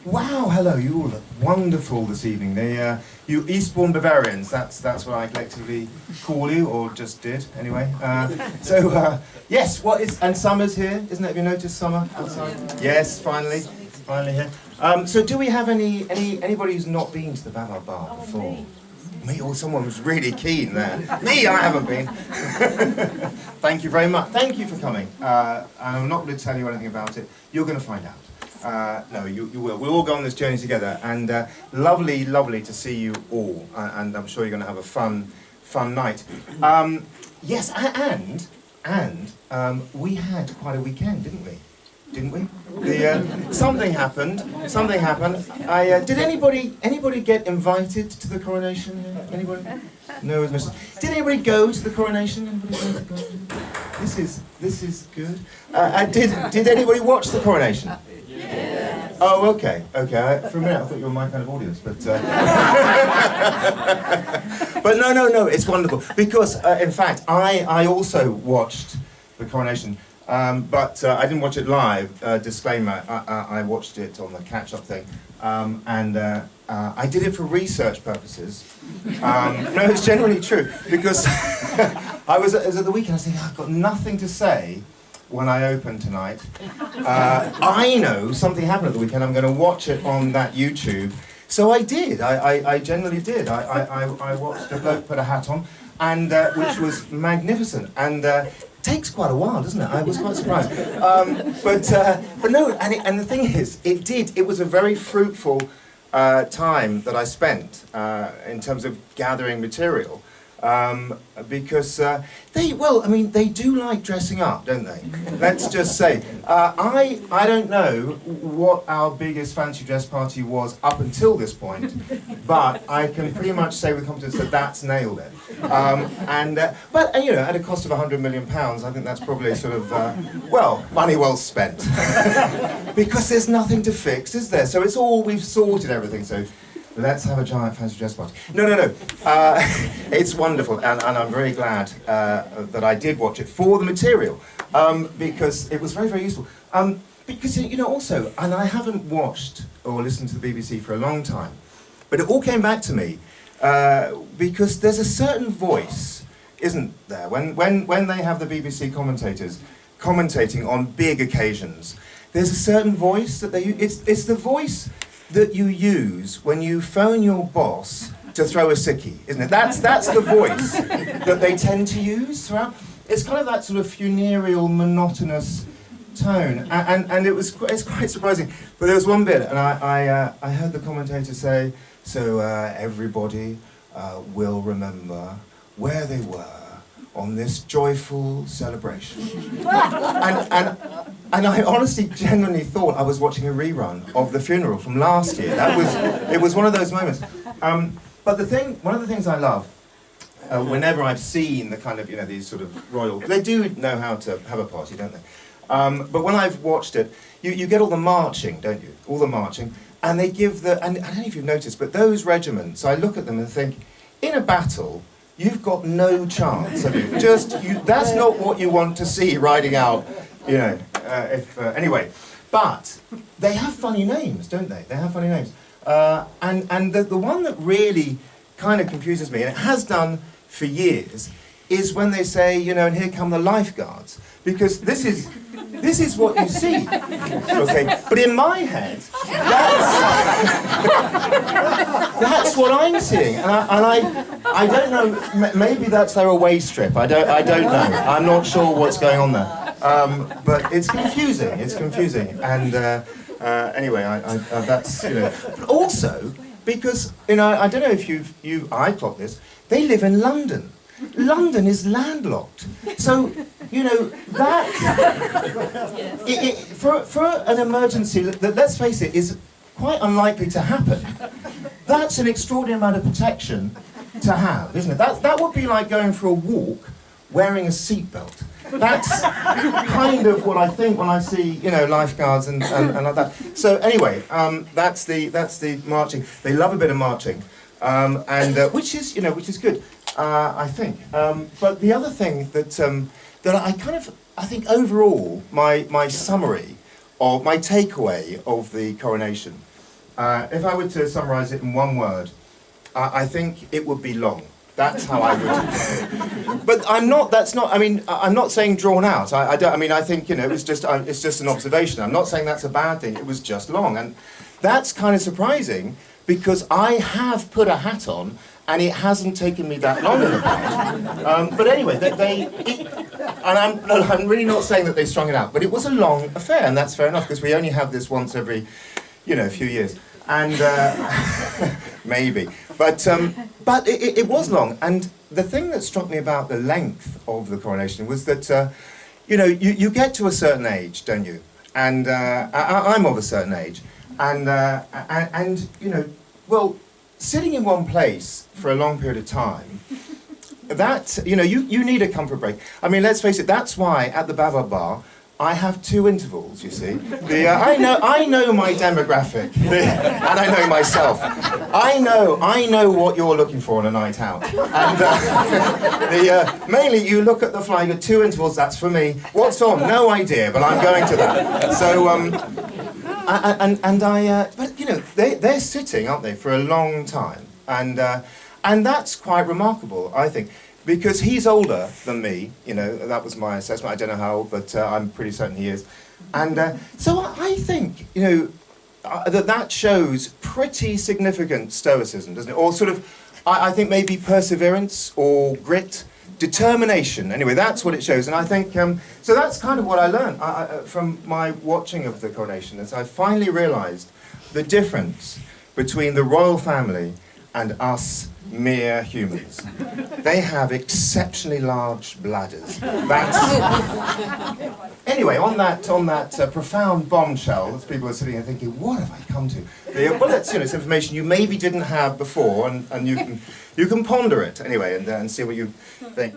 Wow, hello, you all look wonderful this evening. You Eastbourne Bavarians, that's what I collectively call you, or just did, anyway. Yes, and summer's here, isn't it? Have you noticed summer outside? Yes, finally here. So do we have anybody who's not been to the Ballard Bar before? Me, or someone was really keen there. Me, I haven't been. Thank you very much. Thank you for coming. I'm not going to tell you anything about it. You're going to find out. No, you will. We'll all go on this journey together, and lovely to see you all. And I'm sure you're going to have a fun night. Yes, and we had quite a weekend, didn't we? Something happened. Did anybody get invited to the coronation? Anybody? No, it was missing. Did anybody go to the coronation? This is good. Did anybody watch the coronation? Yes. Oh, okay. For a minute, I thought you were my kind of audience, but but no, it's wonderful because in fact, I also watched the coronation. But I didn't watch it live, disclaimer, I watched it on the catch-up thing, and I did it for research purposes. No, it's generally true, because I was at the weekend, I was thinking, I've got nothing to say when I open tonight. I know something happened at the weekend, I'm going to watch it on that YouTube. So I did, I generally did. I watched a bloke put a hat on, and which was magnificent, and takes quite a while, doesn't it? I was quite surprised. But no, and the thing is, it was a very fruitful time that I spent in terms of gathering material. Because they do like dressing up, don't they? Let's just say. I don't know what our biggest fancy dress party was up until this point, but I can pretty much say with confidence that that's nailed it. But at a cost of £100 million, I think that's probably sort of money well spent. Because there's nothing to fix, is there? So we've sorted everything. So let's have a giant fancy dress party. No. It's wonderful, and I'm very glad that I did watch it for the material, because it was very, very useful. Because, also, and I haven't watched or listened to the BBC for a long time, but it all came back to me, because there's a certain voice, isn't there, when they have the BBC commentators commentating on big occasions, there's a certain voice that they use. It's the voice that you use when you phone your boss to throw a sickie, isn't it? That's the voice that they tend to use throughout. It's kind of that sort of funereal, monotonous tone, and it's quite surprising. But there was one bit, and I heard the commentator say, so everybody will remember where they were on this joyful celebration. And I honestly, genuinely thought I was watching a rerun of the funeral from last year. It was one of those moments. But one of the things I love, whenever I've seen the kind of, these sort of royal, they do know how to have a party, don't they? But when I've watched it, you get all the marching, don't you? All the marching, and they give and I don't know if you've noticed, but those regiments, I look at them and think, in a battle, you've got no chance, have you? That's not what you want to see riding out, anyway. But they have funny names, don't they? They have funny names. And the one that really kind of confuses me, and it has done for years, is when they say, and here come the lifeguards. Because this is what you see, okay? But in my head, that's what I'm seeing, and I don't know. Maybe that's their away strip. I don't know. I'm not sure what's going on there. But it's confusing. And anyway, that's But also because I don't know if I clocked this. They live in London. London is landlocked, so that for an emergency that, let's face it, is quite unlikely to happen. That's an extraordinary amount of protection to have, isn't it? That would be like going for a walk wearing a seatbelt. That's kind of what I think when I see lifeguards and like that. So anyway, that's the marching. They love a bit of marching, and which is good. I think. But the other thing that I think overall, my summary, or my takeaway of the coronation If I were to summarise it in one word, I think it would be long. That's how I would. But I'm not. That's not. I mean, I'm not saying drawn out. I don't. I mean, I think it was just. It's just an observation. I'm not saying that's a bad thing. It was just long, and that's kind of surprising because I have put a hat on, and it hasn't taken me that long in the past. But anyway, and I'm really not saying that they strung it out, but it was a long affair, and that's fair enough because we only have this once every, a few years, and maybe. But it was long, and the thing that struck me about the length of the coronation was that, you get to a certain age, don't you? And I'm of a certain age, and well, sitting in one place for a long period of time, that, you need a comfort break. I mean, let's face it, that's why at the Bavard Bar, I have 2 intervals, you see. I know my demographic, and I know myself. I know what you're looking for on a night out. And mainly you look at the flyer, you got 2 intervals, that's for me. What's on? No idea, but I'm going to that. So, but they're sitting, aren't they, for a long time. And that's quite remarkable, I think. Because he's older than me, that was my assessment. I don't know how old, but I'm pretty certain he is. And so I think, that shows pretty significant stoicism, doesn't it? Or sort of, I think maybe perseverance or grit, determination. Anyway, that's what it shows. And I think, so that's kind of what I learned from my watching of the coronation, is I finally realised the difference between the royal family and us mere humans. They have exceptionally large bladders. Anyway, on that profound bombshell, as people are sitting there thinking, what have I come to? Well, that's it's information you maybe didn't have before, and you can ponder it anyway and see what you think.